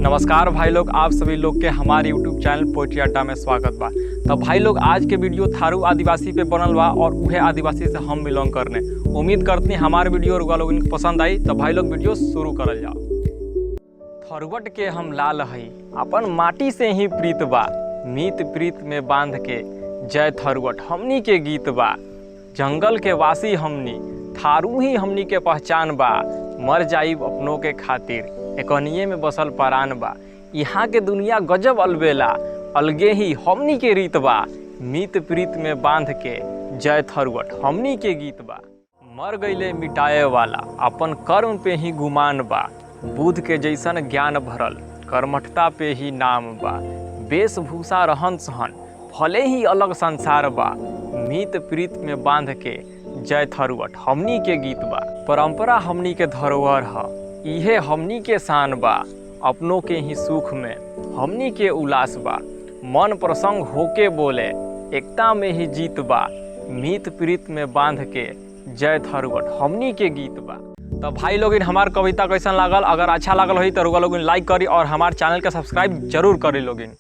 नमस्कार भाई लोग, आप सभी लोग के हमारे YouTube चैनल पोएट्री अड्डा में स्वागत बा। तो भाई लोग, आज के वीडियो थारू आदिवासी पे बनल बा और उहे आदिवासी से हम बिलोंग करने। उम्मीद करते हैं हमारे वीडियो रुआ लोगन को पसंद आई। तो भाई लोग, वीडियो शुरू करल जाओ। थरवट के हम लाल हई, अपन माटी से ही प्रीत बा, मीत प्रीत में बांध के जय थरवट हमनी के गीत बा। जंगल के वासी हमनी, थारू ही हमनी के पहचान बा। मर जाइब अपनों के खातिर, एकनिए में बसल परान बा। यहाँ के दुनिया गजब अलबेला, अलगे ही हमनी के रीत बा। मीत प्रीत में बांध के जय थरवट हमनी के गीत बा। मर गईले मिटाए वाला, अपन कर्म पे ही गुमान बा। बुध के जैसन ज्ञान भरल, कर्मठता पे ही नाम बा। वेशभूषा रहन सहन, भले ही अलग संसार बा। मीत प्रीत में बांध के जय थरवट हमनी के गीत बा। परंपरा हमनी के धरोहर ह, इहे हमनी के शान बा। अपनों के ही सुख में हमनी के उल्लास बा। मन प्रसंग होके बोले, एकता में ही जीत बा। मीत प्रीत में बांध के जय थरवट हमनी के गीत बा। तो भाई लोग, हमार कविता कैसन लागल? अगर अच्छा लागल हो तो रुआ लोग लाइक करी और हमारे चैनल के सब्सक्राइब जरूर करी लोगिन।